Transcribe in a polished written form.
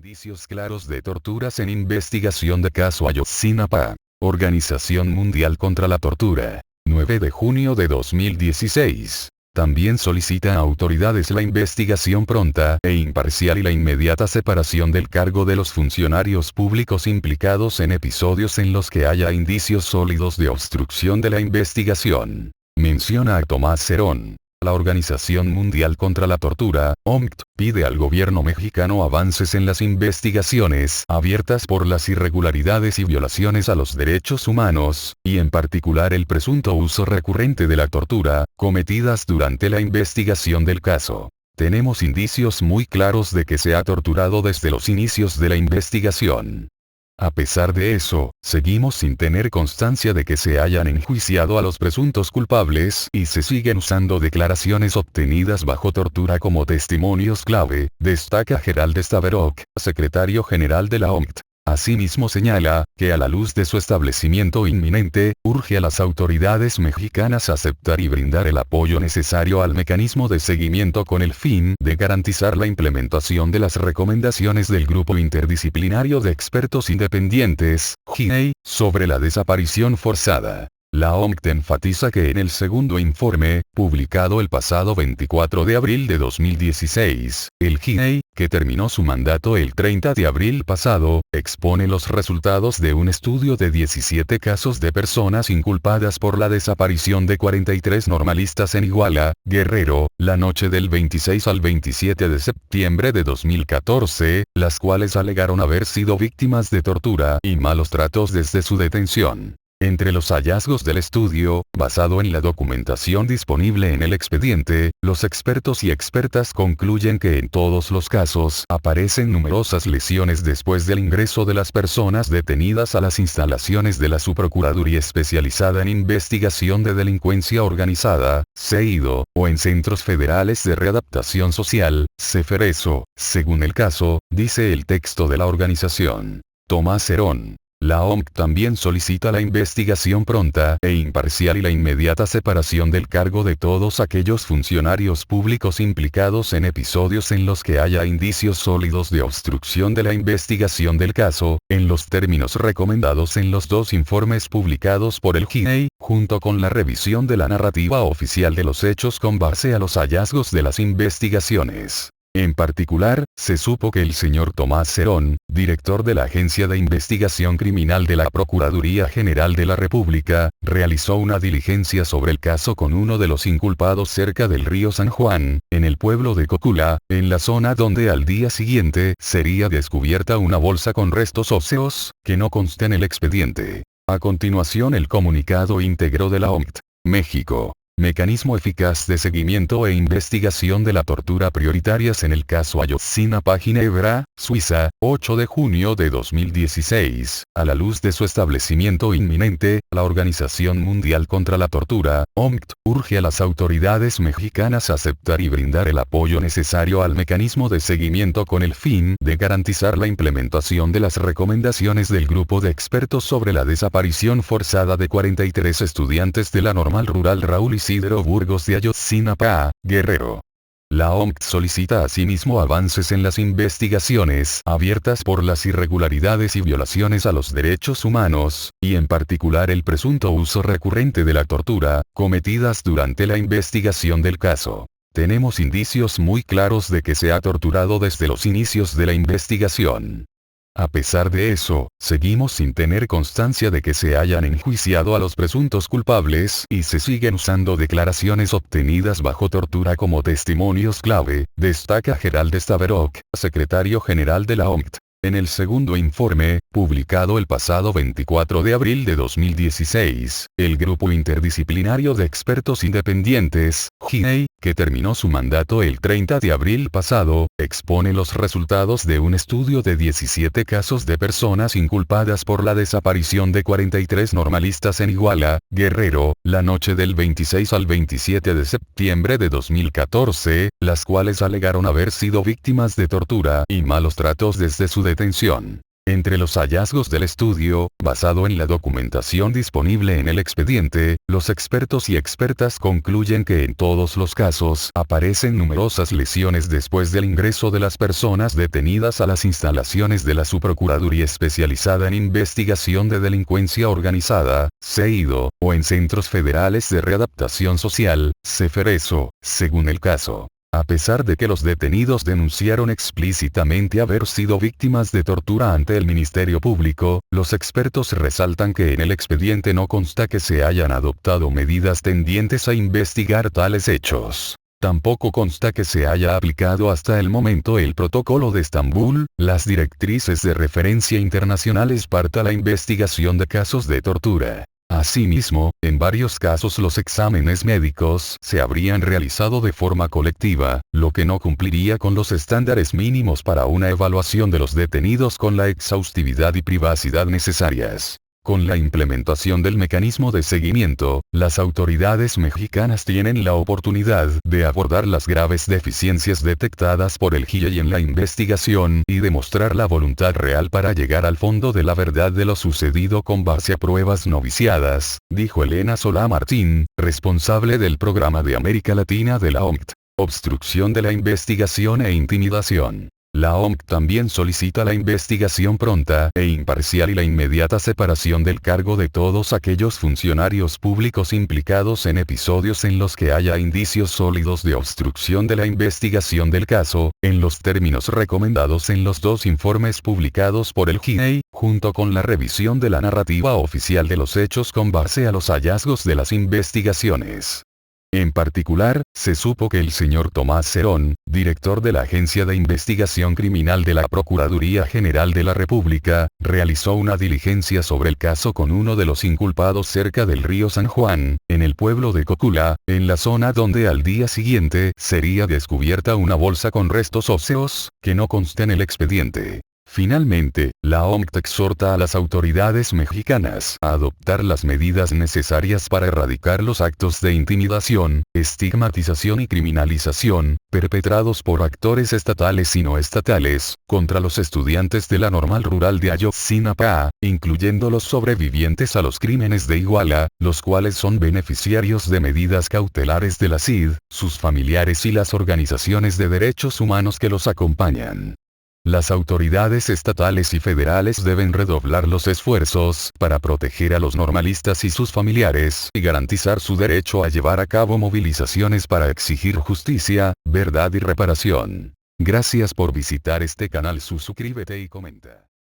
Indicios claros de torturas en investigación de caso Ayotzinapa. Organización Mundial contra la Tortura. 9 de junio de 2016. También solicita a autoridades la investigación pronta e imparcial y la inmediata separación del cargo de los funcionarios públicos implicados en episodios en los que haya indicios sólidos de obstrucción de la investigación. Menciona a Tomás Herón. La Organización Mundial contra la Tortura, OMT, pide al gobierno mexicano avances en las investigaciones abiertas por las irregularidades y violaciones a los derechos humanos, y en particular el presunto uso recurrente de la tortura, cometidas durante la investigación del caso. Tenemos indicios muy claros de que se ha torturado desde los inicios de la investigación. A pesar de eso, seguimos sin tener constancia de que se hayan enjuiciado a los presuntos culpables y se siguen usando declaraciones obtenidas bajo tortura como testimonios clave, destaca Gerald Staverok, secretario general de la OMT. Asimismo señala, que a la luz de su establecimiento inminente, urge a las autoridades mexicanas a aceptar y brindar el apoyo necesario al mecanismo de seguimiento con el fin de garantizar la implementación de las recomendaciones del Grupo Interdisciplinario de Expertos Independientes, GIEI, sobre la desaparición forzada. La OMT enfatiza que en el segundo informe, publicado el pasado 24 de abril de 2016, el GIEI, que terminó su mandato el 30 de abril pasado, expone los resultados de un estudio de 17 casos de personas inculpadas por la desaparición de 43 normalistas en Iguala, Guerrero, la noche del 26 al 27 de septiembre de 2014, las cuales alegaron haber sido víctimas de tortura y malos tratos desde su detención. Entre los hallazgos del estudio, basado en la documentación disponible en el expediente, los expertos y expertas concluyen que en todos los casos aparecen numerosas lesiones después del ingreso de las personas detenidas a las instalaciones de la Subprocuraduría Especializada en Investigación de Delincuencia Organizada, SEIDO, o en Centros Federales de Readaptación Social, CEFERESO, según el caso, dice el texto de la organización. Tomás Herón. La OMT también solicita la investigación pronta e imparcial y la inmediata separación del cargo de todos aquellos funcionarios públicos implicados en episodios en los que haya indicios sólidos de obstrucción de la investigación del caso, en los términos recomendados en los dos informes publicados por el GIEI, junto con la revisión de la narrativa oficial de los hechos con base a los hallazgos de las investigaciones. En particular, se supo que el señor Tomás Herón, director de la Agencia de Investigación Criminal de la Procuraduría General de la República, realizó una diligencia sobre el caso con uno de los inculpados cerca del río San Juan, en el pueblo de Cocula, en la zona donde al día siguiente sería descubierta una bolsa con restos óseos, que no consta en el expediente. A continuación el comunicado íntegro de la OMT. México. Mecanismo eficaz de seguimiento e investigación de la tortura prioritarias en el caso Ayotzinapa. Ginebra, Suiza, 8 de junio de 2016. A la luz de su establecimiento inminente, la Organización Mundial contra la Tortura, OMT, urge a las autoridades mexicanas a aceptar y brindar el apoyo necesario al mecanismo de seguimiento con el fin de garantizar la implementación de las recomendaciones del grupo de expertos sobre la desaparición forzada de 43 estudiantes de la Normal Rural Raúl Isidro Burgos de Ayotzinapa, Guerrero. La OMT solicita asimismo avances en las investigaciones abiertas por las irregularidades y violaciones a los derechos humanos, y en particular el presunto uso recurrente de la tortura, cometidas durante la investigación del caso. Tenemos indicios muy claros de que se ha torturado desde los inicios de la investigación. A pesar de eso, seguimos sin tener constancia de que se hayan enjuiciado a los presuntos culpables y se siguen usando declaraciones obtenidas bajo tortura como testimonios clave, destaca Gerald Staverok, secretario general de la OMT. En el segundo informe, publicado el pasado 24 de abril de 2016, el Grupo Interdisciplinario de Expertos Independientes, GIEI, que terminó su mandato el 30 de abril pasado, expone los resultados de un estudio de 17 casos de personas inculpadas por la desaparición de 43 normalistas en Iguala, Guerrero, la noche del 26 al 27 de septiembre de 2014, las cuales alegaron haber sido víctimas de tortura y malos tratos desde su detención. Entre los hallazgos del estudio, basado en la documentación disponible en el expediente, los expertos y expertas concluyen que en todos los casos aparecen numerosas lesiones después del ingreso de las personas detenidas a las instalaciones de la Subprocuraduría Especializada en Investigación de Delincuencia Organizada, SEIDO, o en Centros Federales de Readaptación Social, CEFERESO, según el caso. A pesar de que los detenidos denunciaron explícitamente haber sido víctimas de tortura ante el Ministerio Público, los expertos resaltan que en el expediente no consta que se hayan adoptado medidas tendientes a investigar tales hechos. Tampoco consta que se haya aplicado hasta el momento el Protocolo de Estambul, las directrices de referencia internacionales para la investigación de casos de tortura. Asimismo, en varios casos los exámenes médicos se habrían realizado de forma colectiva, lo que no cumpliría con los estándares mínimos para una evaluación de los detenidos con la exhaustividad y privacidad necesarias. Con la implementación del mecanismo de seguimiento, las autoridades mexicanas tienen la oportunidad de abordar las graves deficiencias detectadas por el GIEI en la investigación y demostrar la voluntad real para llegar al fondo de la verdad de lo sucedido con base a pruebas no viciadas, dijo Elena Solá Martín, responsable del Programa de América Latina de la OMC. Obstrucción de la investigación e intimidación. La OMC también solicita la investigación pronta e imparcial y la inmediata separación del cargo de todos aquellos funcionarios públicos implicados en episodios en los que haya indicios sólidos de obstrucción de la investigación del caso, en los términos recomendados en los dos informes publicados por el GIEI, junto con la revisión de la narrativa oficial de los hechos con base a los hallazgos de las investigaciones. En particular, se supo que el señor Tomás Cerón, director de la Agencia de Investigación Criminal de la Procuraduría General de la República, realizó una diligencia sobre el caso con uno de los inculpados cerca del río San Juan, en el pueblo de Cocula, en la zona donde al día siguiente sería descubierta una bolsa con restos óseos, que no consta en el expediente. Finalmente, la OMC exhorta a las autoridades mexicanas a adoptar las medidas necesarias para erradicar los actos de intimidación, estigmatización y criminalización, perpetrados por actores estatales y no estatales, contra los estudiantes de la Normal Rural de Ayotzinapa, incluyendo los sobrevivientes a los crímenes de Iguala, los cuales son beneficiarios de medidas cautelares de la CID, sus familiares y las organizaciones de derechos humanos que los acompañan. Las autoridades estatales y federales deben redoblar los esfuerzos para proteger a los normalistas y sus familiares y garantizar su derecho a llevar a cabo movilizaciones para exigir justicia, verdad y reparación. Gracias por visitar este canal. Suscríbete y comenta.